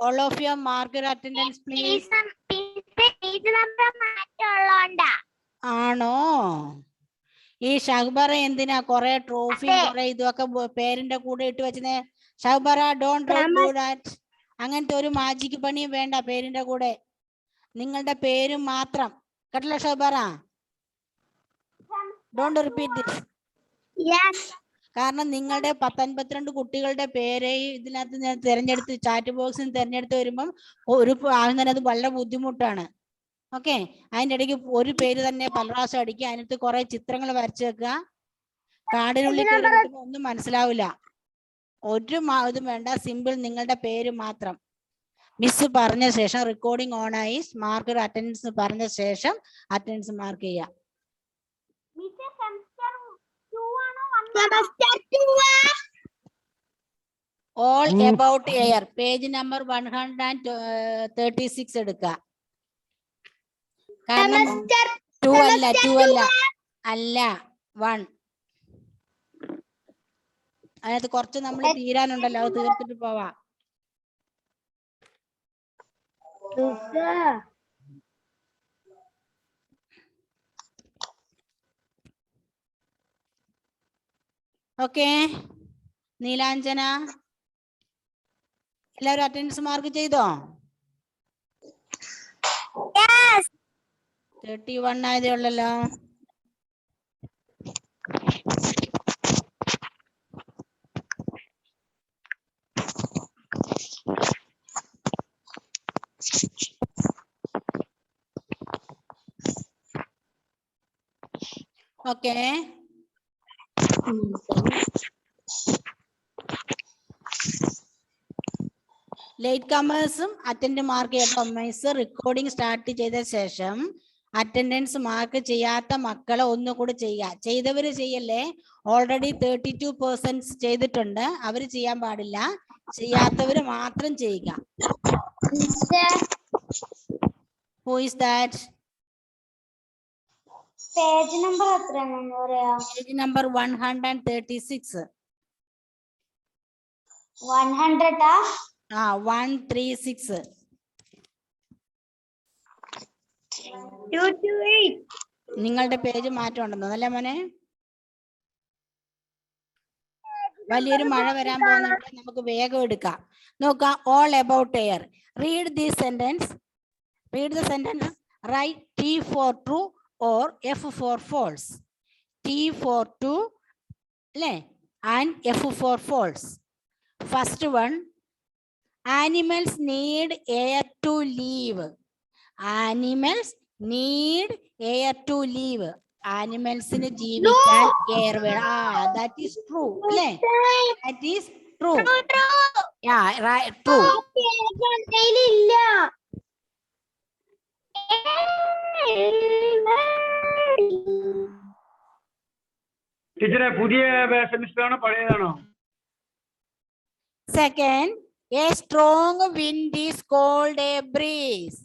all of you mark your attendance please. ആണോ? ഈ ഷഹ്ബറ എന്തിനാ കൊറേ ട്രോഫിയും കൊറേ ഇതൊക്കെ പേരിന്റെ കൂടെ ഇട്ട് വെച്ചേ? ഷഹ്ബറ ഡോണ്ട് ഡു ദാറ്റ്. അങ്ങനത്തെ ഒരു മാജിക് പണിയും വേണ്ട പേരിന്റെ കൂടെ. നിങ്ങളുടെ പേരും മാത്രം കേട്ടല്ലോ ഷഹ്ബറ. Don't repeat this. കാരണം നിങ്ങളുടെ 52 കുട്ടികളുടെ പേര് ഇതിനകത്ത് ഞാൻ തിരഞ്ഞെടുത്ത് ചാറ്റ് ബോക്സിൽ തിരഞ്ഞെടുത്ത് വരുമ്പം ഒരു ആകുന്നതിന് അത് വളരെ ബുദ്ധിമുട്ടാണ്. ഓക്കെ, അതിൻ്റെ ഇടയ്ക്ക് ഒരു പേര് തന്നെ പല പ്രാവശ്യം അടിക്കുക, അതിനകത്ത് കുറെ ചിത്രങ്ങൾ വരച്ചു വെക്കുക. കാടിനുള്ളിൽ കയറി കിട്ടുമ്പോൾ ഒന്നും മനസ്സിലാവില്ല. ഒരു ഇതും വേണ്ട, സിമ്പിൾ നിങ്ങളുടെ പേര് മാത്രം. മിസ് പറഞ്ഞ ശേഷം റെക്കോർഡിംഗ് ഓൺ ആയി മാർക്ക് അറ്റൻഡൻസ് പറഞ്ഞ ശേഷം അറ്റൻഡൻസ് മാർക്ക് ചെയ്യാം. All about air page number 136 എടുക്കുക. കാരണം 2 അല്ല 1. അതിനകത്ത് കുറച്ച് നമ്മൾ തീരാനുണ്ടല്ലോ, അത് തീർത്തിട്ട് പോവാ. ഓക്കെ നീലാഞ്ജന, എല്ലാവരും അറ്റൻഡൻസ് മാർക്ക് ചെയ്തോ? 31 ആയതേ ഉള്ളല്ലോ. ഓക്കെ, ലേറ്റ് കമേഴ്സും അറ്റൻഡ് മാർക്ക് ചെയ്യട്ടോ. മിസ് റെക്കോർഡിംഗ് സ്റ്റാർട്ട് ചെയ്ത ശേഷം അറ്റൻഡൻസ് മാർക്ക് ചെയ്യാത്ത മക്കളെ ഒന്നുകൂടി ചെയ്യുക. ചെയ്തവര് ചെയ്യല്ലേ, ഓൾറെഡി 32% ചെയ്തിട്ടുണ്ട്, അവര് ചെയ്യാൻ പാടില്ല. ചെയ്യാത്തവര് മാത്രം ചെയ്യുക. Who is that? Page number എത്രയാണെന്ന് പറയാ? Page number 136. 100 136. 228. നിങ്ങളുടെ പേജ് മാറ്റം ഉണ്ടെന്നോ അല്ലേ മോനെ? വലിയൊരു മഴ വരാൻ പോകുന്നുണ്ട്, നമുക്ക് വേഗം എടുക്കാം. നോക്കാം. All about air. Read the sentence. Read the sentence. Write T for true or F for false. T for true അല്ലേ and F for false. First one, animals need air to live. Animals need air to live. Animalsന് ജീവിക്കാൻ air വേണം. That is true അല്ലേ? That is true. Yeah, right, true. ഇല്ല. ടീച്ചറെ പുതിയ സെമിസ്റ്ററാണോ പഴയതാണോ? Second, a strong wind is called a breeze.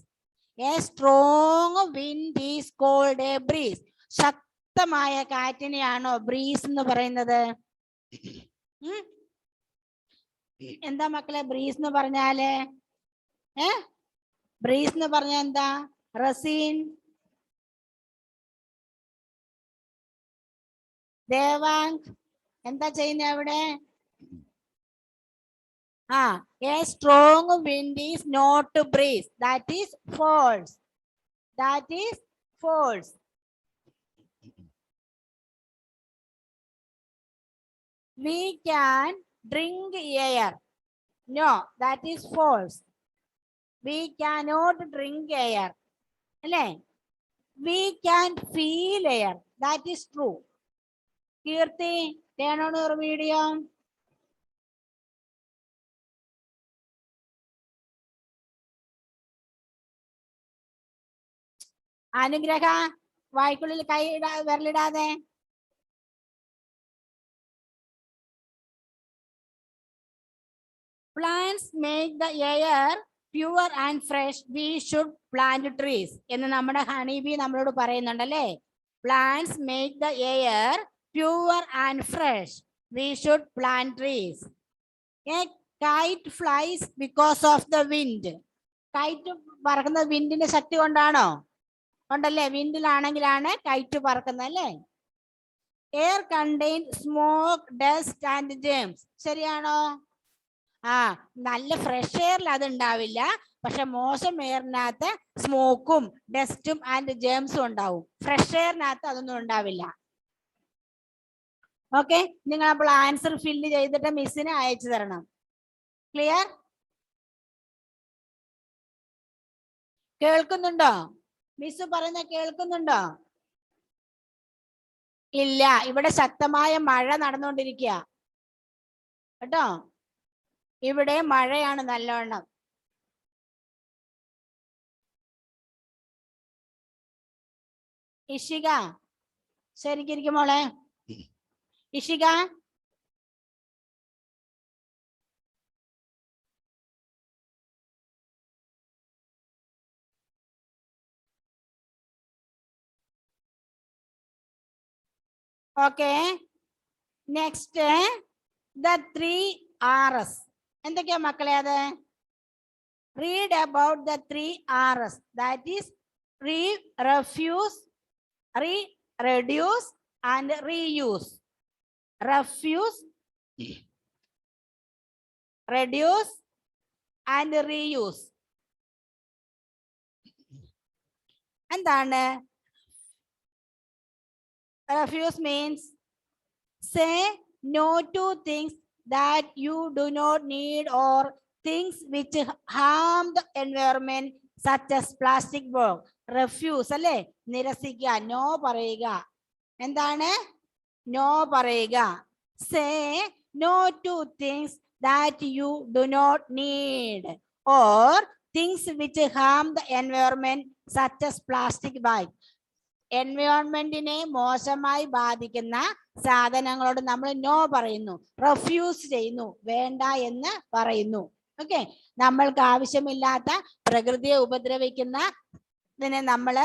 A strong wind is called a breeze. ശക്തമായ കാറ്റിനെയാണോ breeze എന്ന് പറയുന്നത്? എന്താ മക്കളെ ബ്രീസ് എന്ന് പറഞ്ഞാല്? ബ്രീസ് എന്ന് പറഞ്ഞാൽ എന്താ? റസീൻ, ദേവാങ്ക് എന്താ ചെയ്യുന്നത് അവിടെ? A strong wind is not breeze. That is false. That is false. We can drink air. No, that is false. We cannot drink air. അല്ലേ? We can feel air. That is true. Kirti, turn on your video. അനുഗ്രഹ, വായ്ക്കുള്ളിൽ കൈ വിരലിടാതെ. Plants make the air pure and fresh. We should plant trees. എന്ന് നമ്മുടെ honeybee നമ്മളോട് പറയുന്നുണ്ടല്ലേ? Plants make the air pure and fresh. We should plant trees. A kite flies because of the wind. Kite പറക്കുന്നത് വിൻഡിന്റെ ശക്തി കൊണ്ടാണോ? ഉണ്ടല്ലേ, വിൻഡിലാണെങ്കിലാണ് kite പറക്കുന്നത് അല്ലേ. Air contain smoke, dust and germs. ശരിയാണോ? നല്ല ഫ്രഷ് എയറിൽ അത് ഉണ്ടാവില്ല, പക്ഷെ മോശം എയറിനകത്ത് സ്മോക്കും ഡസ്റ്റും ആൻഡ് ജേംസും ഉണ്ടാവും. ഫ്രഷ് എയറിനകത്ത് അതൊന്നും ഉണ്ടാവില്ല. ഓക്കെ, നിങ്ങൾ അപ്പോൾ ആൻസർ ഫില്ല് ചെയ്തിട്ട് മിസ്സിന് അയച്ചു തരണം. ക്ലിയർ? കേൾക്കുന്നുണ്ടോ? മിസ് പറയുന്ന കേൾക്കുന്നുണ്ടോ? ഇല്ല, ഇവിടെ ശക്തമായ മഴ നടന്നുകൊണ്ടിരിക്കുക കേട്ടോ. ഇവിടെ മഴയാണ് നല്ലോണം. ഇഷിക ശരിക്കും മോളെ. Ishika okay. Next the 3 R's. എന്തൊക്കെയാ മക്കളെ അത്? Read about the 3 R's. That is refuse, reduce and reuse. Refuse, reduce and reuse. എന്താണ് refuse? means say no to things that you do not need or things which harm the environment such as plastic bag. refuse അല്ലേ, നിരസിക്കുക, no പറയുക. എന്താണ് no പറയുക? say no to things that you do not need or things which harm the environment such as plastic bag. എൻവയോൺമെന്റിനെ മോശമായി ബാധിക്കുന്ന സാധനങ്ങളോട് നമ്മൾ no പറയുന്നു, refuse ചെയ്യുന്നു, വേണ്ട എന്ന് പറയുന്നു. ഓക്കെ, നമ്മൾക്ക് ആവശ്യമില്ലാത്ത പ്രകൃതിയെ ഉപദ്രവിക്കുന്ന ഇതിനെ നമ്മൾ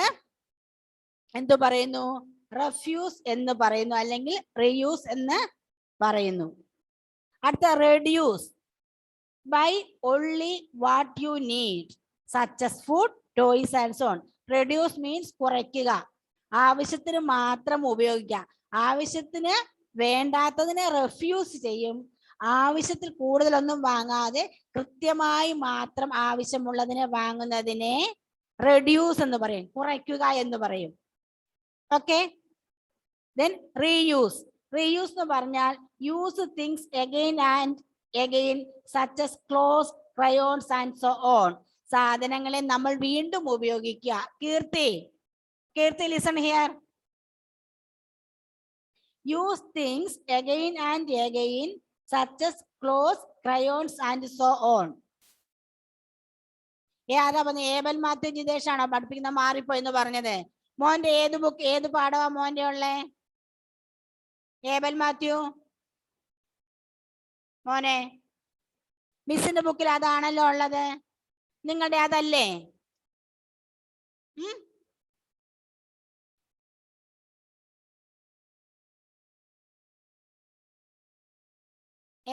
എന്തു പറയുന്നു? റെഫ്യൂസ് എന്ന് പറയുന്നു, അല്ലെങ്കിൽ റീയൂസ് എന്ന് പറയുന്നു. അടുത്ത reduce. Buy only what you need such as food, toys and so on. Reduce means കുറയ്ക്കുക, ആവശ്യത്തിന് മാത്രം ഉപയോഗിക്കുക. ആവശ്യത്തിന് വേണ്ടാത്തതിനെ റെഫ്യൂസ് ചെയ്യും. ആവശ്യത്തിൽ കൂടുതലൊന്നും വാങ്ങാതെ കൃത്യമായി മാത്രം ആവശ്യമുള്ളതിനെ വാങ്ങുന്നതിനെ റെഡ്യൂസ് എന്ന് പറയും, കുറയ്ക്കുക എന്ന് പറയും. ഓക്കെ. Then reuse. റീയൂസ് എന്ന് പറഞ്ഞാൽ use things again and again such as clothes, crayons and so on. സാധനങ്ങളെ നമ്മൾ വീണ്ടും ഉപയോഗിക്കുക. കീർത്തി, listen here. Use things again and again such as clothes, crayons and so on. ആരാ പറഞ്ഞ? ഏബൽ മാത്യു ജിതേഷ് ആണോ പഠിപ്പിക്കുന്ന? മാറിപ്പോയെന്ന് പറഞ്ഞത്. മോന്റെ ഏത് ബുക്ക്, ഏത് പാഠമാ മോന്റെ ഉള്ളേ? ഏബൽ മാത്യു മോനെ, മിസ്സിന്റെ ബുക്കിൽ അതാണല്ലോ ഉള്ളത്, നിങ്ങളുടെ അതല്ലേ?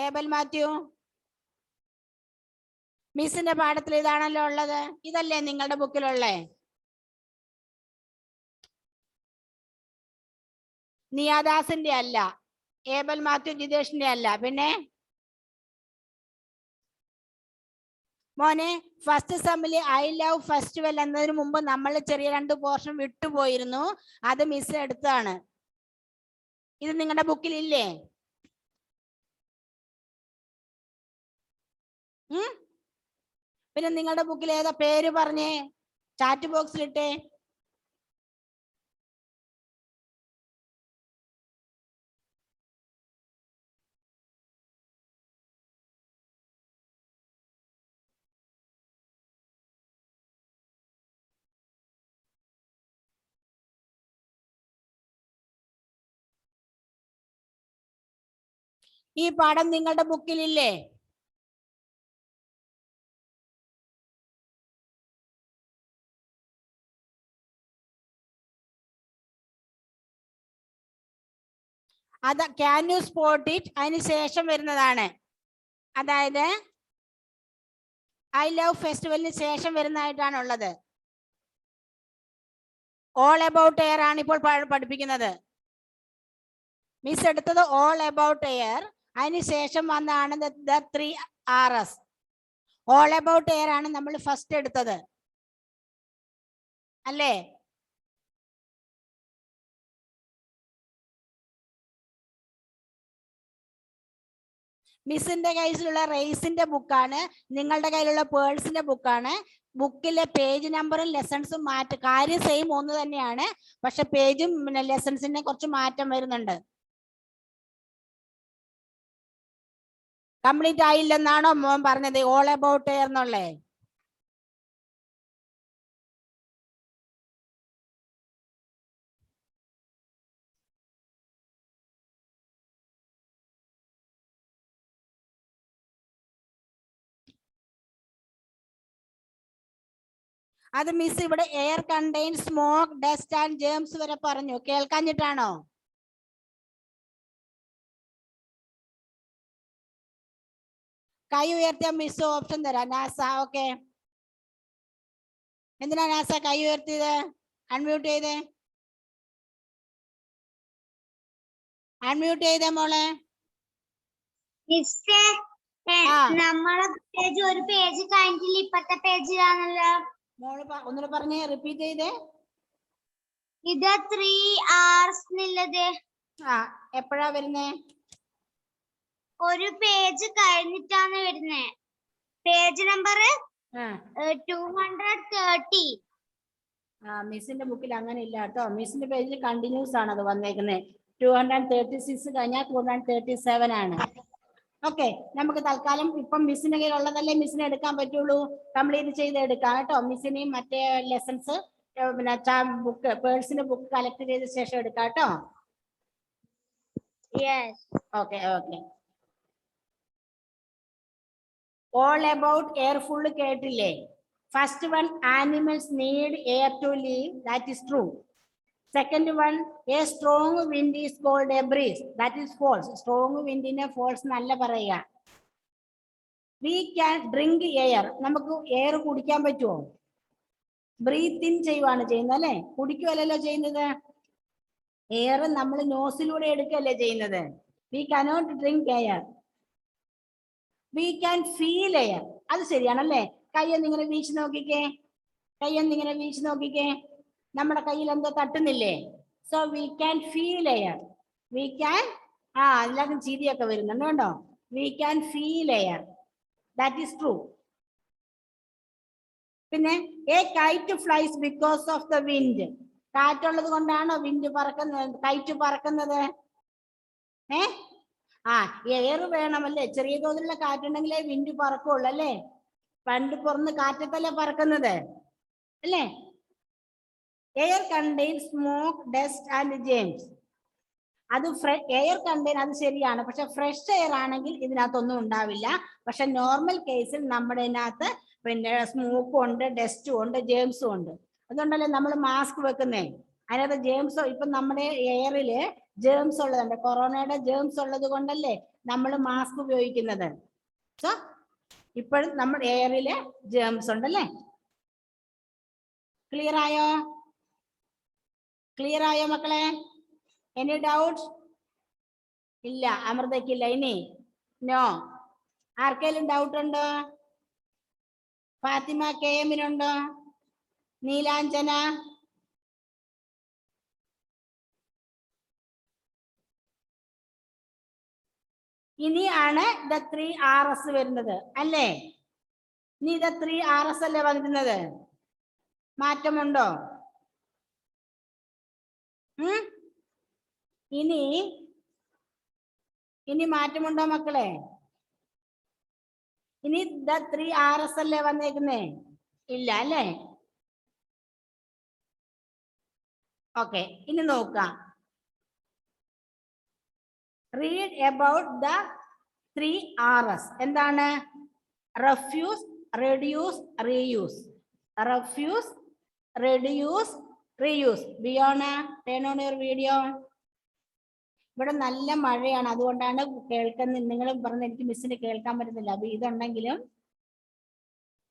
ഏബൽ മാത്യു, മിസ്സിന്റെ പാഠത്തിൽ ഇതാണല്ലോ ഉള്ളത്, ഇതല്ലേ നിങ്ങളുടെ ബുക്കിലുള്ളേ? നിയാദാസിന്റെ അല്ല, ഏബൽ മാത്യു ജിതേഷിന്റെ അല്ല, പിന്നെ മോനെ ഫസ്റ്റ് സെമ്മില് ഐ ലവ് ഫെസ്റ്റിവൽ എന്നതിന് മുമ്പ് നമ്മൾ ചെറിയ 2 പോർഷൻ വിട്ടുപോയിരുന്നു, അത് മിസ് എടുത്തതാണ്. ഇത് നിങ്ങളുടെ ബുക്കിൽ ഇല്ലേ? പിന്നെ നിങ്ങളുടെ ബുക്കിൽ ഏതാ പേര് പറഞ്ഞേ? ചാറ്റ് ബോക്സിലിട്ടേ. ഈ പാഠം നിങ്ങളുടെ ബുക്കിലില്ലേ? അത് ക്യാൻ യു സ്പോട്ട് ഇറ്റ് അതിന് ശേഷം വരുന്നതാണ്. അതായത് ഐ ലവ് ഫെസ്റ്റിവലിന് ശേഷം വരുന്നതായിട്ടാണുള്ളത്. ഓൾ അബൌട്ട് എയർ ആണ് ഇപ്പോൾ പഠിപ്പിക്കുന്നത്. മിസ് എടുത്തത് ഓൾ അബൌട്ട് എയർ, അതിന് ശേഷം വന്നാണ് the 3 Rs. All about air ആണ് നമ്മൾ ഫസ്റ്റ് എടുത്തത് അല്ലേ? മിസ്സിന്റെ കയ്യിലുള്ള റേസിന്റെ ബുക്കാണ്, നിങ്ങളുടെ കയ്യിലുള്ള പേഴ്സിന്റെ ബുക്കാണ്. ബുക്കിലെ പേജ് നമ്പറും ലെസൺസും കാര്യം സെയിം ഒന്ന് തന്നെയാണ്, പക്ഷെ പേജും ലെസൺസിന് കുറച്ച് മാറ്റം വരുന്നുണ്ട്. കംപ്ലീറ്റ് ആയില്ലെന്നാണോ മോൻ പറഞ്ഞത് ഓൾ അബൌട്ട് എയർ എന്നുള്ളേ? അത് മിസ് ഇവിടെ air contain smoke, dust and germs വരെ പറഞ്ഞു. കേൾക്കാഞ്ഞിട്ടാണോ? കൈ ഉയർത്തിയ മിസ് ഓപ്ഷൻ തരാം. നാസ, ഓക്കെ. എന്തിനാ നാസ കൈ ഉയർത്തിയത്? അൺമ്യൂട്ട് ചെയ്തേ, അൺമ്യൂട്ട് ചെയ്തേ മോളെ. നമ്മളെ പേജ് ഒരു പേജ് കഴിഞ്ഞിട്ടില്ല, ഇപ്പത്തെ പേജിലാണല്ലോ. മോള് ഒന്നുകൂടെ പറഞ്ഞേ, റിപ്പീറ്റ് ചെയ്തേ. ഇത് 3 Rs ന്നുള്ളത് എപ്പോഴാ വരുന്നേ? ഒരു പേജ് കഴിഞ്ഞിട്ടാണ് വരുന്നേ. Page number 230. മിസ്സിന്റെ ബുക്കിൽ അങ്ങനെ ഇല്ല കേട്ടോ. മിസ്സിന്റെ പേജിൽ കണ്ടിന്യൂസ് ആണ് അത് വന്നേക്കുന്നത്. 236 കഴിഞ്ഞാൽ 237 ആണ്. ഓക്കെ, നമുക്ക് തൽക്കാലം ഇപ്പം മിസ്സിന്റെ കയ്യിൽ ഉള്ളതല്ലേ മിസ്സിനെ എടുക്കാൻ പറ്റുള്ളൂ. കംപ്ലീറ്റ് ചെയ്ത് എടുക്കാം കേട്ടോ. മിസ്സിനെയും മറ്റേ ലെസൺസ് പിന്നെ ബുക്ക് പേഴ്സിന്റെ ബുക്ക് കളക്ട് ചെയ്ത ശേഷം എടുക്കാം കേട്ടോ. Okay okay. All about air full കേട്ടില്ലേ? First one, animals need air to live, that is true. Second one, a strong wind is called a breeze, that is false. Strong വിൻഡിനെ false എന്നല്ല പറയുക. We can drink air, നമുക്ക് air കുടിക്കാൻ പറ്റുമോ? Breath in ചെയ്യുവാണ് ചെയ്യുന്നത് അല്ലെ, കുടിക്കുമല്ലോ ചെയ്യുന്നത്. എയർ നമ്മൾ നോസിലൂടെ എടുക്കല്ലേ ചെയ്യുന്നത്. We cannot drink air. We can feel air, അത് ശരിയാണല്ലേ. കൈയൊന്നിങ്ങനെ വീശി നോക്കിക്കേ, കൈയൊന്നിങ്ങനെ വീശി നോക്കിക്കേ. നമ്മുടെ കയ്യിൽ എന്തോ തട്ടുന്നില്ലേ? So we can feel air. We can, എല്ലാവർക്കും ചിരിയൊക്കെ വരുന്നുണ്ട് കേട്ടോ. We can feel air, that is true. പിന്നെ a kite flies because of the wind, കാറ്റുള്ളത് കൊണ്ടാണോ വിൻഡ് പറക്കുന്നത്, കൈറ്റ് പറക്കുന്നത്? എയർ വേണമല്ലേ, ചെറിയ തോതിലുള്ള കാറ്റുണ്ടെങ്കിലേ വിൻഡ് പറക്കുള്ളൂ അല്ലേ. പണ്ട് പുറന്ന് കാറ്റത്തല്ലേ പറക്കുന്നത് അല്ലേ. Air contain smoke, dust and germs, അത് എയർ കണ്ടെയ്ൻ, അത് ശരിയാണ്. പക്ഷെ ഫ്രഷ് എയർ ആണെങ്കിൽ ഇതിനകത്തൊന്നും ഉണ്ടാവില്ല. പക്ഷെ നോർമൽ കേസിൽ നമ്മുടെ ഇതിനകത്ത് പിന്നെ സ്മോക്കും ഉണ്ട്, ഡസ്റ്റും ഉണ്ട്, ജേംസും ഉണ്ട്. അതുകൊണ്ടല്ലേ നമ്മൾ മാസ്ക് വെക്കുന്നേ. അതിനകത്ത് ജേംസ്, ഇപ്പൊ നമ്മുടെ എയറില് ജേംസ് ഉള്ളതുണ്ട്, കൊറോണയുടെ ജേംസ് ഉള്ളത് കൊണ്ടല്ലേ നമ്മൾ മാസ്ക് ഉപയോഗിക്കുന്നത്. സോ ഇപ്പോഴും നമ്മുടെ എയറില് ജേംസ് ഉണ്ടല്ലേ. ക്ലിയർ ആയോ? ക്ലിയർ ആയോ മക്കളെ? Any doubt? ഇല്ല, അമൃതയ്ക്കില്ല. ഇനി നോ. ആർക്കെങ്കിലും ഡൗട്ട് ഉണ്ടോ? ഫാത്തിമ കെ എമ്മിനുണ്ടോ? നീലാഞ്ജന? ഇനിയാണ് ദ 3 Rs വരുന്നത് അല്ലേ? ഇനി ദ 3 Rs അല്ലേ വരുന്നത്? മാറ്റമുണ്ടോ? ഇനി മാറ്റമുണ്ടോ മക്കളെ? ഇനി ദ 3 Rs അല്ലേ വന്നേക്കുന്നേ? ഇല്ല അല്ലേ? ഓക്കെ, ഇനി നോക്കാം. Read about the 3 Rs. എന്താണ്? Refuse, reduce, reuse. Refuse, reduce, reuse. Biona, turn on your video. ഇവിടെ നല്ല മഴയാണ്, അതുകൊണ്ടാണ് കേൾക്കുന്നത്. നിങ്ങൾ പറഞ്ഞ എനിക്ക് മിസ്സിന് കേൾക്കാൻ പറ്റുന്നില്ല. അപ്പൊ ഇതുണ്ടെങ്കിലും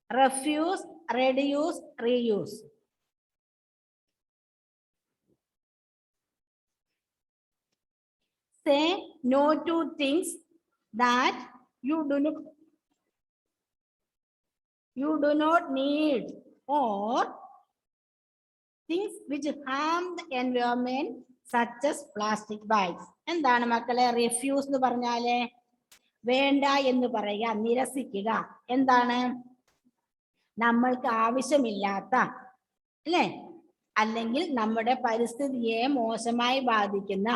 refuse, reduce, reuse. Say no to things that you do not need, or things which harm the environment such as plastic bags. എന്താണ് മക്കളെ refuse എന്ന് പറഞ്ഞാല്? വേണ്ട എന്ന് പറയുക, നിരസിക്കുക. എന്താണ്? നമ്മൾക്ക് ആവശ്യമില്ലാത്ത, അല്ലേ, അല്ലെങ്കിൽ നമ്മുടെ പരിസ്ഥിതിയെ മോശമായി ബാധിക്കുന്ന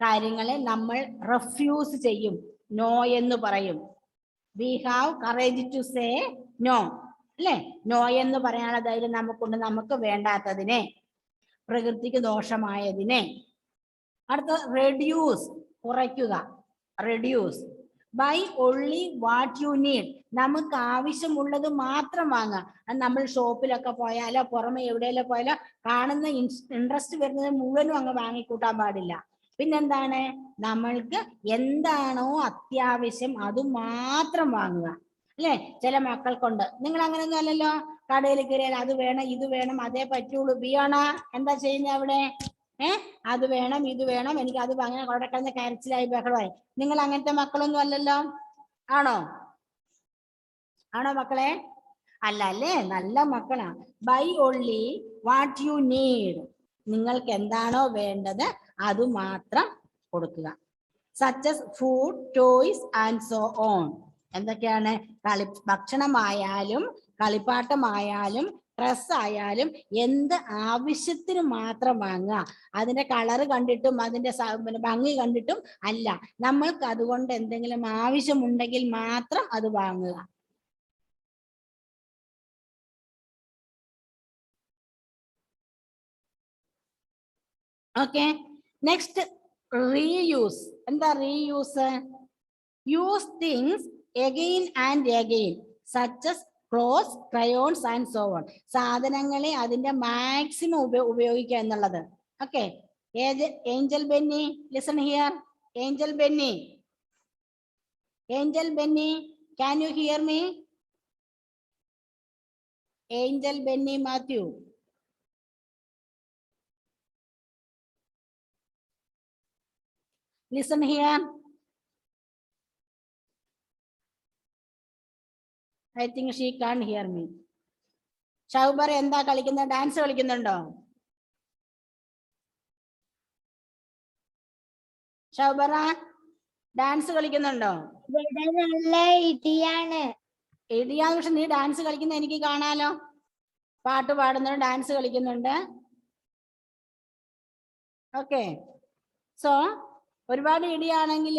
കാര്യങ്ങളെ നമ്മൾ റെഫ്യൂസ് ചെയ്യും, നോ എന്ന് പറയും. We have courage to say no, അല്ലേ? നോ എന്ന് പറയാനുള്ള ധൈര്യം നമുക്കുണ്ട്, നമുക്ക് വേണ്ടാത്തതിനെ, പ്രകൃതിക്ക് ദോഷമായതിനെ. അടുത്ത റെഡ്യൂസ്, കുറയ്ക്കുക. Reduce buy only what you need, നമുക്ക് ആവശ്യമുള്ളത് മാത്രം വാങ്ങുക. അത് നമ്മൾ ഷോപ്പിലൊക്കെ പോയാലോ പുറമെ എവിടെയെല്ലാം പോയാലോ കാണുന്ന ഇൻട്രസ്റ്റ് വരുന്നത് മുഴുവനും അങ്ങ് വാങ്ങിക്കൂട്ടാൻ പാടില്ല. പിന്നെന്താണ്? നമ്മൾക്ക് എന്താണോ അത്യാവശ്യം അത് മാത്രം വാങ്ങുക, അല്ലെ? ചില മക്കൾക്കുണ്ട്, നിങ്ങൾ അങ്ങനെയൊന്നും അല്ലല്ലോ, കടയിൽ കയറിയാൽ അത് വേണം ഇത് വേണം അതേ പറ്റുള്ളൂ. ബിയോണ എന്താ ചെയ്യുന്നത് അവിടെ? അത് വേണം ഇത് വേണം, എനിക്ക് അത് അങ്ങനെ അവിടെ കിടന്ന് കരച്ചിലായി ബഹളമായി. നിങ്ങൾ അങ്ങനത്തെ മക്കളൊന്നും അല്ലല്ലോ, ആണോ? ആണോ മക്കളെ? അല്ല അല്ലേ, നല്ല മക്കളാ. Buy only what you need, നിങ്ങൾക്ക് എന്താണോ വേണ്ടത് അത് മാത്രം കൊടുക്കുക. Such as food, toys and so on. എന്തൊക്കെയാണ്? ഭക്ഷണമായാലും കളിപ്പാട്ടമായാലും ഡ്രസ് ആയാലും എന്ത് ആവശ്യത്തിന് മാത്രം വാങ്ങുക. അതിന്റെ കളറ് കണ്ടിട്ടും അതിന്റെ ഭംഗി കണ്ടിട്ടും അല്ല, നമ്മൾക്ക് അതുകൊണ്ട് എന്തെങ്കിലും ആവശ്യമുണ്ടെങ്കിൽ മാത്രം അത് വാങ്ങുക. Okay, next reuse. എന്താ reuse? Use things again and again such as clothes, crayons and so on. സാധനങ്ങളെ അതിന്റെ മാക്സിമം ഉപയോഗിക്കുക എന്നുള്ളത്. Okay, Angel Benny, listen here. Angel Benny, Angel Benny, can you hear me? Angel Benny Mathew. Listen here. I think she can't hear me. ഷൗബർ എന്താ കളിക്കുന്നത്? Dance കളിക്കുന്നുണ്ടോ? ഷൗബറ ഡാൻസ് കളിക്കുന്നുണ്ടോ? നല്ല ഇടിയാണ്. ഇടിയാന്ന്, പക്ഷെ നീ ഡാൻസ് കളിക്കുന്ന എനിക്ക് കാണാലോ. പാട്ട് പാടുന്നുണ്ട്, ഡാൻസ് കളിക്കുന്നുണ്ട്. ഓക്കെ, സോ ഒരുപാട് ഇടിയാണെങ്കിൽ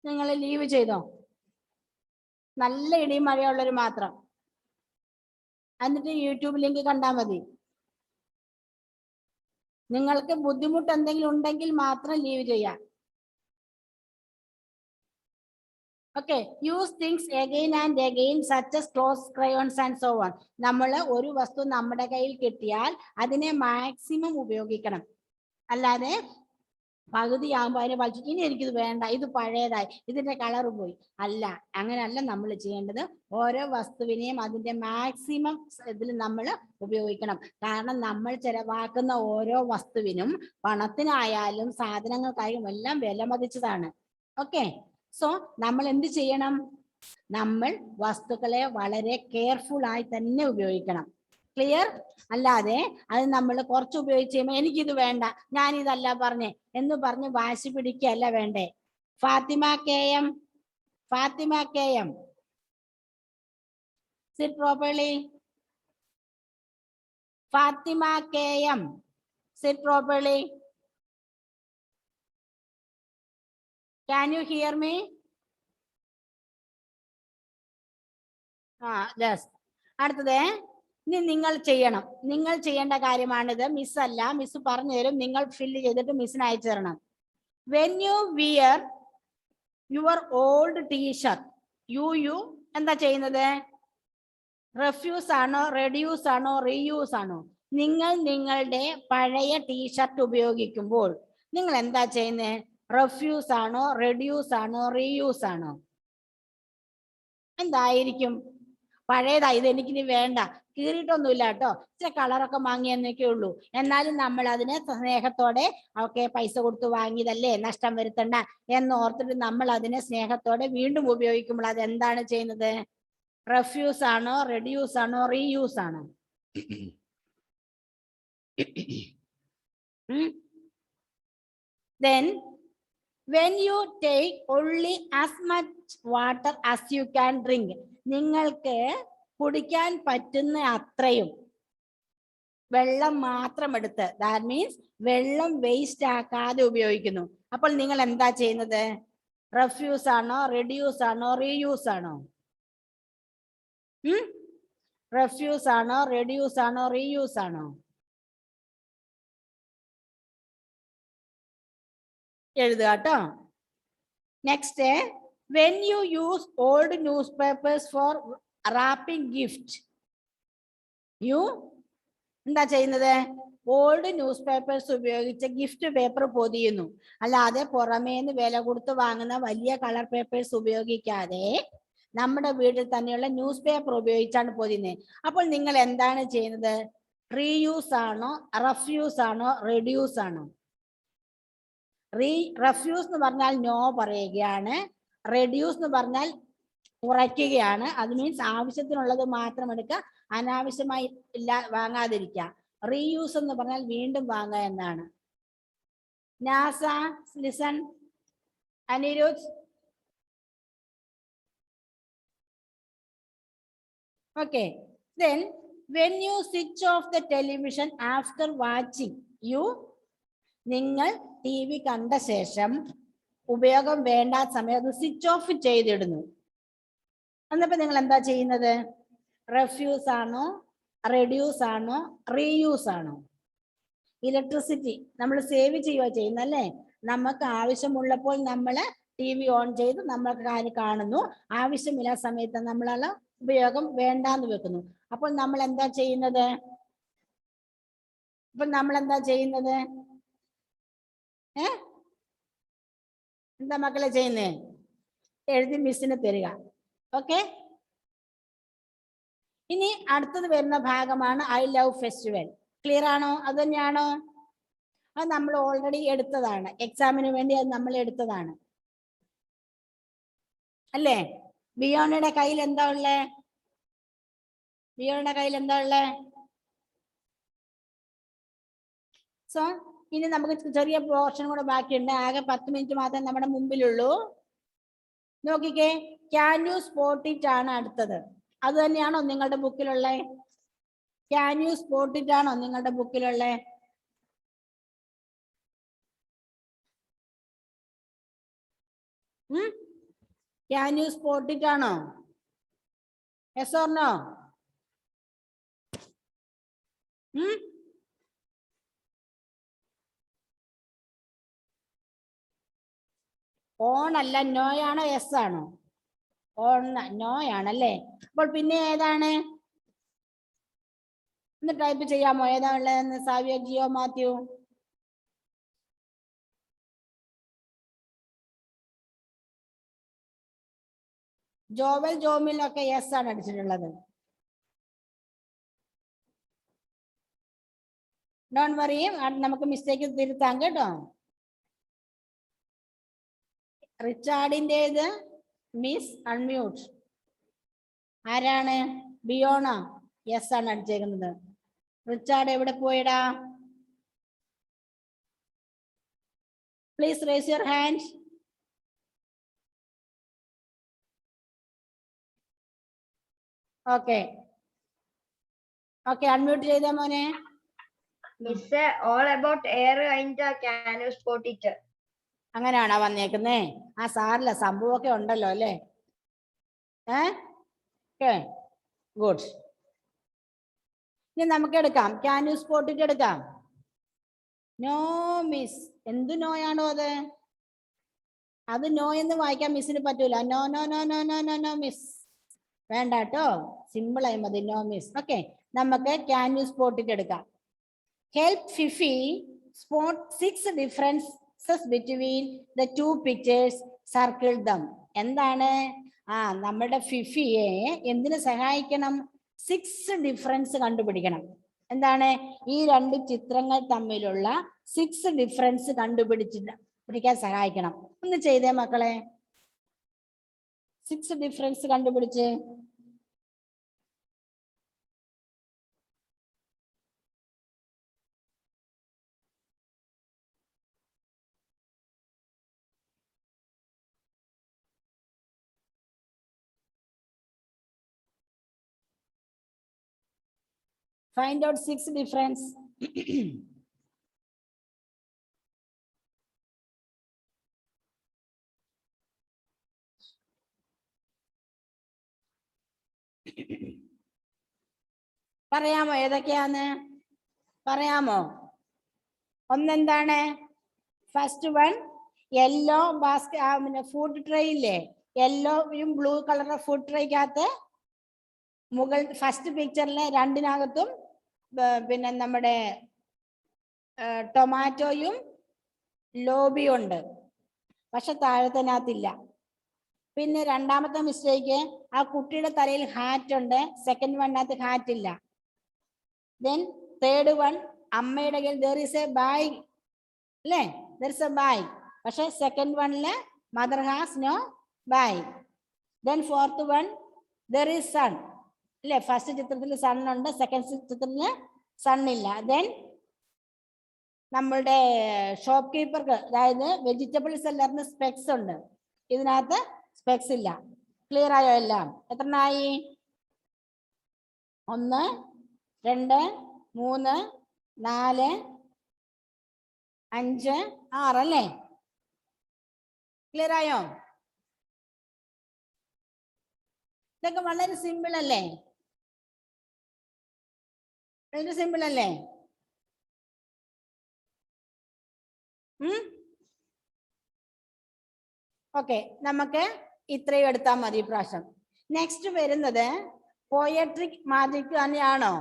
നിങ്ങൾ ലീവ് ചെയ്തോ. നല്ല ഇടിയും മഴയുള്ളവർ മാത്രം. എന്നിട്ട് യൂട്യൂബ് ലിങ്ക് കണ്ടാൽ മതി. നിങ്ങൾക്ക് ബുദ്ധിമുട്ട് എന്തെങ്കിലും ഉണ്ടെങ്കിൽ മാത്രം ലീവ് ചെയ്യാം. Okay, use things again and again such as clothes, crayons and so on. നമ്മൾ ഒരു വസ്തു നമ്മുടെ കയ്യിൽ കിട്ടിയാൽ അതിനെ മാക്സിമം ഉപയോഗിക്കണം. അല്ലാതെ പകുതിയാകുമ്പോൾ അതിനെ വലിച്ചിട്ട് ഇനി എനിക്കിത് വേണ്ട, ഇത് പഴയതായി, ഇതിന്റെ കളർ പോയി, അല്ല, അങ്ങനെയല്ല നമ്മൾ ചെയ്യേണ്ടത്. ഓരോ വസ്തുവിനെയും അതിന്റെ മാക്സിമം ഇതിൽ നമ്മൾ ഉപയോഗിക്കണം. കാരണം നമ്മൾ ചെലവാക്കുന്ന ഓരോ വസ്തുവിനും പണത്തിനായാലും സാധനങ്ങൾക്കായാലും എല്ലാം വില മതിച്ചതാണ്. ഓക്കെ, സോ നമ്മൾ എന്ത് ചെയ്യണം? നമ്മൾ വസ്തുക്കളെ വളരെ കെയർഫുൾ ആയി തന്നെ ഉപയോഗിക്കണം. ക്ലിയർ? അല്ലാതെ അത് നമ്മൾ കുറച്ച് ഉപയോഗിച്ച് കഴിയുമ്പോൾ എനിക്കിത് വേണ്ട, ഞാനിതല്ല പറഞ്ഞേ എന്ന് പറഞ്ഞ് വാശി പിടിക്കുകയല്ല വേണ്ടേ. Fathima K M, Fathima K M, sit properly. Fathima K M, sit properly. Can you hear me? Yes. അടുത്തത് ഇനി നിങ്ങൾ ചെയ്യണം. നിങ്ങൾ ചെയ്യേണ്ട കാര്യമാണിത്. മിസ്സല്ല, മിസ് പറഞ്ഞു തരും. നിങ്ങൾ ഫില്ല് ചെയ്തിട്ട് മിസ്സിന് അയച്ചു തരണം. When you wear your old T-shirt, you എന്താ ചെയ്യുന്നത്? റെഫ്യൂസ് ആണോ, റെഡ്യൂസ് ആണോ, റീയൂസ് ആണോ? നിങ്ങൾ നിങ്ങളുടെ പഴയ ടീഷർട്ട് ഉപയോഗിക്കുമ്പോൾ നിങ്ങൾ എന്താ ചെയ്യുന്നത്? റെഫ്യൂസ് ആണോ, റെഡ്യൂസ് ആണോ, റീയൂസ് ആണോ? എന്തായിരിക്കും? പഴയതാ, ഇത് എനിക്കിനി വേണ്ട, കീറിയിട്ടൊന്നുമില്ല കേട്ടോ, ഇച്ചിരി കളറൊക്കെ വാങ്ങിയെന്നൊക്കെ ഉള്ളൂ. എന്നാലും നമ്മൾ അതിനെ സ്നേഹത്തോടെ ഓക്കെ പൈസ കൊടുത്ത് വാങ്ങിയതല്ലേ, നഷ്ടം വരുത്തണ്ട എന്ന് ഓർത്തിട്ട് നമ്മൾ അതിനെ സ്നേഹത്തോടെ വീണ്ടും ഉപയോഗിക്കുമ്പോൾ അത് എന്താണ് ചെയ്യുന്നത്? റെഫ്യൂസ് ആണോ, റെഡ്യൂസ് ആണോ, റീയൂസ് ആണോ? Then when you take only as much water as you can drink, നിങ്ങൾക്ക് കുടിക്കാൻ പറ്റുന്ന അത്രയും വെള്ളം മാത്രം എടുത്ത്, ദാറ്റ് മീൻസ് വെള്ളം വേസ്റ്റ് ആക്കാതെ ഉപയോഗിക്കുന്നു. അപ്പോൾ നിങ്ങൾ എന്താ ചെയ്യുന്നത്? റെഫ്യൂസ് ആണോ, റെഡ്യൂസ് ആണോ, റീയൂസ് ആണോ? റെഫ്യൂസ് ആണോ, റെഡ്യൂസ് ആണോ, റീയൂസ് ആണോ? എഴുതുക കേട്ടോ. Next, when you use old newspapers for wrapping gift, you എന്താ ചെയ്യുന്നത്? ഓൾഡ് ന്യൂസ് പേപ്പേഴ്സ് ഉപയോഗിച്ച് ഗിഫ്റ്റ് പേപ്പർ പൊതിയുന്നു. അല്ലാതെ പുറമേന്ന് വില കൊടുത്ത് വാങ്ങുന്ന വലിയ കളർ പേപ്പേഴ്സ് ഉപയോഗിക്കാതെ നമ്മുടെ വീട്ടിൽ തന്നെയുള്ള ന്യൂസ് പേപ്പർ ഉപയോഗിച്ചാണ് പൊതിയുന്നത്. അപ്പോൾ നിങ്ങൾ എന്താണ് ചെയ്യുന്നത്? റീയൂസ് ആണോ, റെഫ്യൂസ് ആണോ, റെഡ്യൂസ് ആണോ? റെഫ്യൂസ് എന്ന് പറഞ്ഞാൽ നോ പറയുകയാണ്, റെഡ്യൂസ് എന്ന് പറഞ്ഞാൽ കുറയ്ക്കുകയാണ്. അത് മീൻസ് ആവശ്യത്തിനുള്ളത് മാത്രം എടുക്കുക, അനാവശ്യമായി ഇല്ല വാങ്ങാതിരിക്കുക. റീയൂസ് എന്ന് പറഞ്ഞാൽ വീണ്ടും വാങ്ങുക എന്നാണ്. NASA, listen, Anirudh. Okay, then when you switch off the television after watching, you നിങ്ങൾ ടി വി കണ്ട ശേഷം ഉപയോഗം വേണ്ടാത്ത സമയത്ത് സ്വിച്ച് ഓഫ് ചെയ്തിടുന്നു. എന്നപ്പോ നിങ്ങൾ എന്താ ചെയ്യുന്നത്? റെഫ്യൂസ് ആണോ, റെഡ്യൂസ് ആണോ, റീയൂസ് ആണോ? ഇലക്ട്രിസിറ്റി നമ്മൾ സേവ് ചെയ്യുക ചെയ്യുന്നല്ലേ. നമുക്ക് ആവശ്യമുള്ളപ്പോൾ നമ്മൾ ടി വി ഓൺ ചെയ്ത് നമ്മൾക്ക് കാര്യം കാണുന്നു, ആവശ്യമില്ലാത്ത സമയത്ത് നമ്മളാൽ ഉപയോഗം വേണ്ടാന്ന് വെക്കുന്നു. അപ്പോൾ നമ്മൾ എന്താ ചെയ്യുന്നത്? എന്താ മക്കളെ ചെയ്യുന്നേ? എഴുതി മിസ്സിന് തരിക. ഓക്കെ, ഇനി അടുത്തത് വരുന്ന ഭാഗമാണ് ഐ ലവ് ഫെസ്റ്റിവൽ. ക്ലിയർ ആണോ? അത് തന്നെയാണോ? അത് നമ്മൾ ഓൾറെഡി എടുത്തതാണ്, എക്സാമിന് വേണ്ടി അത് നമ്മൾ എടുത്തതാണ് അല്ലേ? ബിയോണയുടെ കയ്യിൽ എന്താ ഉള്ളേ? സോ ഇനി നമുക്ക് ചെറിയ പോർഷൻ കൂടെ ബാക്കിയുണ്ട്. ആകെ 10 മിനിറ്റ് മാത്രമേ നമ്മുടെ മുമ്പിലുള്ളൂ. നോക്കിക്കേ, ക്യാൻ യു സ്പോട്ട് ഇറ്റ് ആണ് അടുത്തത്. അത് തന്നെയാണോ നിങ്ങളുടെ ബുക്കിലുള്ള? ക്യാൻ യു സ്പോട്ട് ഇറ്റ് ആണോ നിങ്ങളുടെ ബുക്കിലുള്ള? ക്യാൻ യു സ്പോട്ട് ഇറ്റ് ആണോ? Yes or no? ഓൺ അല്ല, നോ ആണോ യെസ് ആണോ? ഓൺ, നോ ആണല്ലേ. അപ്പോൾ പിന്നെ ഏതാണ്? ഒന്ന് ടൈപ്പ് ചെയ്യാമോ? ഏതാ ഉള്ളതെന്ന്? സാവിയ, ജിയോ, മാത്യു. ജോവൽ, ജോമിലൊക്കെ യെസ് ആണ് അടിച്ചിട്ടുള്ളത്. ഡോണ്ട് വറി, നമുക്ക് മിസ്റ്റേക്ക് തിരുത്താം കേട്ടോ. റിച്ചാർഡിൻ്റെത് മിസ് അൺമ്യൂട്ട്. ആരാണ്? ബിയോണ. യെസ് ആണ് അടിച്ചേക്കുന്നത്. റിച്ചാർഡ് എവിടെ പോയിടാ? Please raise your hand. Okay, unmute ചെയ്തേ മോനെ. മിസ്, ഓൾ അബൌട്ട് എയർ കഴിഞ്ഞ ക്യാൻ യു സ്പോട്ട് ഇറ്റ്. അങ്ങനെയാണോ വന്നേക്കുന്നേ? ആ സാറില്ല, സംഭവമൊക്കെ ഉണ്ടല്ലോ അല്ലേ? ഗുഡ്. ഇനി നമുക്ക് എടുക്കാം, ക്യാൻ യു സ്പോട്ട് ഇറ്റ് എടുക്കാം. No miss. എന്ത് നോയാണോ അത്? അത് നോ എന്ന് വായിക്കാൻ മിസ്സിന് പറ്റൂല. No no no no no no no miss വേണ്ട കേട്ടോ, സിമ്പിൾ ആയി മതി, നോ മിസ്. ഓക്കെ, നമുക്ക് ക്യാൻ യു സ്പോട്ട് ഇറ്റ് എടുക്കാം. ഹെൽപ് ഫിഫി spot 6 differences between the two pictures, circle them. എന്താണ് നമ്മുടെ ഫിഫിയെ എന്തിനു സഹായിക്കണം? 6 ഡിഫറൻസ് കണ്ടുപിടിക്കണം. എന്താണ്? ഈ 2 ചിത്രങ്ങൾ തമ്മിലുള്ള 6 ഡിഫറൻസ് പിടിക്കാൻ സഹായിക്കണം. ഒന്ന് ചെയ്തേ മക്കളെ. 6 ഡിഫറൻസ് കണ്ടുപിടിച്ച്. Find out 6 difference. പറയാമോ ഏതൊക്കെയാന്ന്? പറയാമോ? ഒന്നെന്താണ്? First one yellow basket food tray ഇല്ലേ? യെല്ലോയും ബ്ലൂ കളറുടെ ഫുഡ് ട്രേക്കകത്ത് ഫസ്റ്റ് പിക്ചറിലെ 2-നകത്തും പിന്നെ നമ്മുടെ ടൊമാറ്റോയും ലോബിയും ഉണ്ട്, പക്ഷെ താഴത്തിനകത്തില്ല. പിന്നെ രണ്ടാമത്തെ മിസ്റ്റേക്ക്, ആ കുട്ടിയുടെ തലയിൽ ഹാറ്റ് ഉണ്ട്, സെക്കൻഡ് വണ്ണകത്ത് ഹാറ്റ് ഇല്ല. ദെൻ തേർഡ് വൺ, അമ്മയുടെ കയ്യിൽ ദർ ഈസ് എ ബാഗ് അല്ലേ? ദർ ഇസ് എ ബാഗ്, പക്ഷെ സെക്കൻഡ് വണ്ണില് mother has no bag. Then fourth one, there is sun അല്ലേ? ഫസ്റ്റ് ചിത്രത്തിൽ സൺ ഉണ്ട്, സെക്കൻഡ് ചിത്രത്തിൽ സൺ ഇല്ല. ദെൻ നമ്മളുടെ ഷോപ്പ് കീപ്പർക്ക്, അതായത് വെജിറ്റബിൾ സെല്ലറിന് സ്പെക്സ് ഉണ്ട്, ഇതിനകത്ത് സ്പെക്സ് ഇല്ല. ക്ലിയർ ആയോ എല്ലാം? എത്രണ്ണായി? 1 2 3 4 5 6 അല്ലേ? ക്ലിയർ ആയോ? ഇതൊക്കെ വളരെ സിമ്പിൾ അല്ലേ? വളരെ സിമ്പിൾ അല്ലേ? ഓക്കെ, നമുക്ക് ഇത്രയും എടുത്താൽ മതി ഇപ്രാവശ്യം. നെക്സ്റ്റ് വരുന്നത് പോയട്രി മാജിക് തന്നെയാണോ?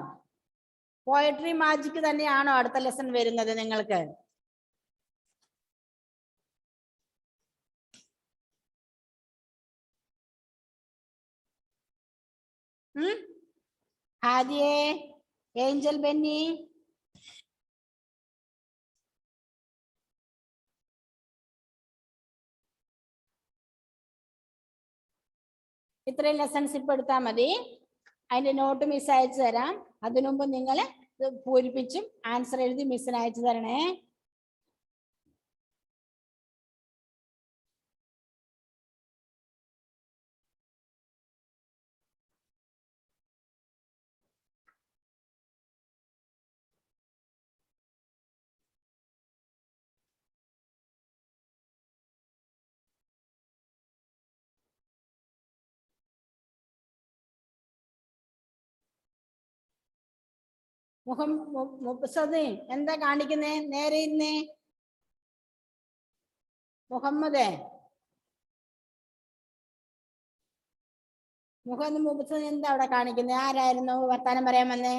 പോയട്രി മാജിക് തന്നെയാണോ അടുത്ത ലെസൺ വരുന്നത് നിങ്ങൾക്ക്? ഹാദിയെ, ഏഞ്ചൽ ബെന്നി, ഇത്രയും ലെസൺസ് ഇപ്പൊ എടുത്താൽ മതി. അതിന്റെ നോട്ട് മിസ് അയച്ചു തരാം. അതിനുമുമ്പ് നിങ്ങൾ പൂരിപ്പിച്ചും ആൻസർ എഴുതി മിസ്സിന് അയച്ചു തരണേ. മുഹമ്മദ് എന്താ കാണിക്കുന്നേ? നേരെ ഇന്നേ. മുഹമ്മദ് എന്താ അവിടെ കാണിക്കുന്നേ? ആരായിരുന്നു വർത്താനം പറയാൻ വന്നേ?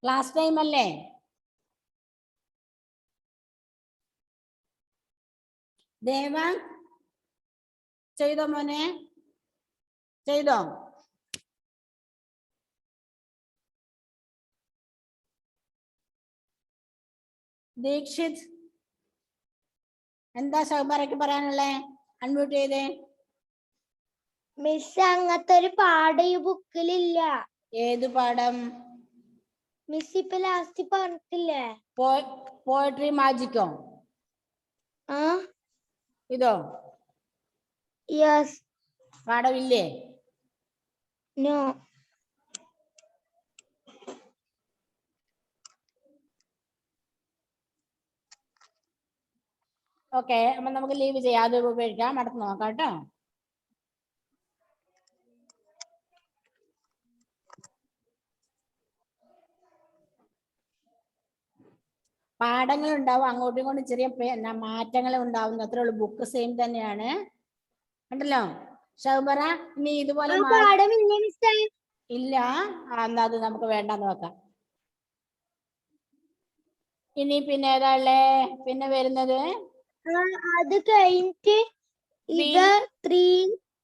ക്ലാസ് ടൈം അല്ലേ? ദേവ ചെയ്തോ മോനെ? ചെയ്തോ? ദീക്ഷിത് എന്താ ശൗബാറയ്ക്ക് പറയാനുള്ളേ? അൺമ്യൂട്ട് ചെയ്തേ. മിസ്, അങ്ങനത്തെ ഒരു പാഠം ഈ ബുക്കിലില്ല. ഏത് പാഠം? മിസ് ഇപ്പൊ ലാസ്റ്റ് പറഞ്ഞിട്ടില്ലേ? പോയട്രി മാജിക്കോ? ഇതോ? യെസ്. പാഠമില്ലേ? നോ. ഓക്കെ, അപ്പൊ നമുക്ക് ലീവ് ചെയ്യാം. അത് ഉപയോഗിക്കാം, അടുത്ത് നോക്കാം കേട്ടോ. പാഠങ്ങൾ ഉണ്ടാവും, അങ്ങോട്ടും ഇങ്ങോട്ടും ചെറിയ മാറ്റങ്ങൾ ഉണ്ടാവും, അത്രേ ഉള്ളൂ. ബുക്ക് സെയിം തന്നെയാണ്, കണ്ടല്ലോ. ഷൗബറ, ഇനി ഇതുപോലെ ഇല്ല, എന്നാ അത് നമുക്ക് വേണ്ടെന്ന് വെക്കാം. ഇനി പിന്നെ ഏതാ ഉള്ളേ? പിന്നെ വരുന്നത് അത് കഴിഞ്ഞിട്ട് ഇത് 3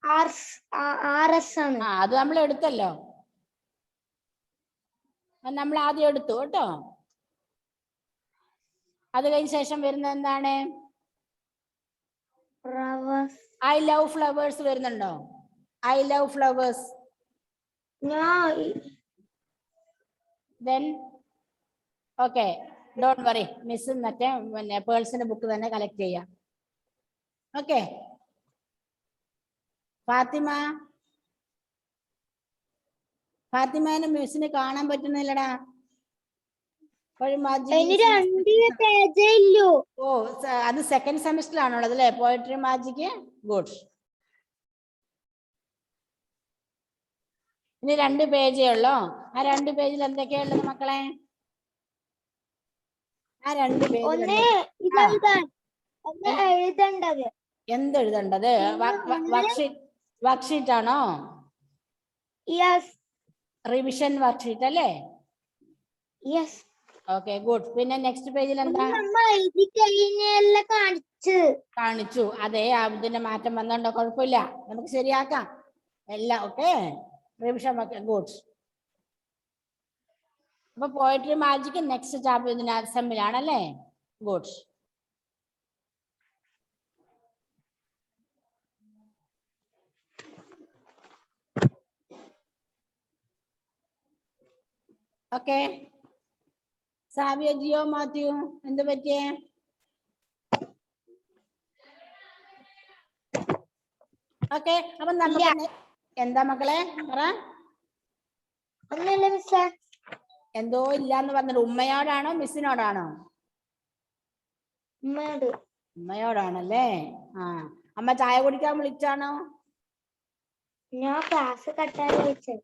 RS ആണ്. ആ അത് നമ്മൾ എടുത്തല്ലോ, അത് നമ്മൾ ആദ്യം എടുത്തു കേട്ടോ. അത് കഴിഞ്ഞ ശേഷം വരുന്നത് എന്താണ്? Flowers. ഐ ലവ് ഫ്ലവേഴ്സ് വരുന്നുണ്ടോ? I love flowers. No. Then okay, don't worry, miss മറ്റേ പിന്നെ പേഴ്സിന്റെ ബുക്ക് തന്നെ കളക്ട് ചെയ്യാം. ഓക്കെ ഫാത്തിമാനെ മിസ്സിന് കാണാൻ പറ്റുന്നില്ലടാ. അതിന് 2 പേജേ ഇല്ലൂ. ഓ അത് സെക്കൻഡ് സെമിസ്റ്ററിലാണുള്ളത് അല്ലേ പോയട്രി മാജിക്? ഗുഡ്. ഇനി 2 പേജേ ഉള്ളോ? ആ 2 പേജിൽ എന്തൊക്കെയാ ഉള്ളത് മക്കളെ? ആ 2 പേജിൽ എഴുതേണ്ടത് എന്തെഴുതേണ്ടത്? വർക്ക്ഷീറ്റ് ആണോ? യെസ്. റിവിഷൻ വർക്ക്ഷീറ്റ് അല്ലേ? യെസ്. Okay good. പിന്നെ നെക്സ്റ്റ് പേജിൽ എന്താ? എഴുതി കഴിഞ്ഞെല്ലാം കാണിച്ചു. അതെ ഇതിന്റെ മാറ്റം വന്നോണ്ടോ? കുഴപ്പമില്ല, നമുക്ക് ശരിയാക്കാം എല്ലാം. Okay revision good. അപ്പൊ പോയട്രി മാജിക് നെക്സ്റ്റ് ചാപ്റ്റർ ഇതിന്റെ അസംബ്ലിയാണല്ലേ? ഗുഡ്. ഓക്കെ സാവിയ, ജിയോ, മാത്യു എന്ത് പറ്റിയേ? ഓക്കെ അപ്പൊ നമുക്ക് എന്താ മക്കളെ പറ? ഒന്നുമില്ല മിസ്സേ. എന്തോ ഇല്ലാന്ന് പറഞ്ഞത് ഉമ്മയോടാണോ മിസ്സിനോടാണോ? ഉമ്മയോടാണല്ലേ. ആ അമ്മ ചായ കുടിക്കാൻ വിളിച്ചാണോ? ഞാൻ ക്ലാസ് കട്ടാൻ വിളിച്ചത്.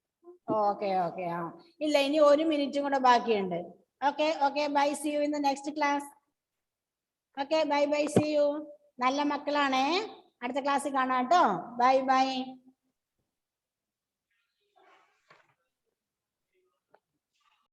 ഓക്കെ ഓക്കെ ആ ഇല്ല, ഇനി 1 മിനിറ്റും കൂടെ ബാക്കിയുണ്ട്. Okay okay bye, see you in the next class. Okay bye bye, see you. നല്ല മക്കളാണേ, അടുത്ത ക്ലാസ്സിൽ കാണാം കേട്ടോ. Bye by.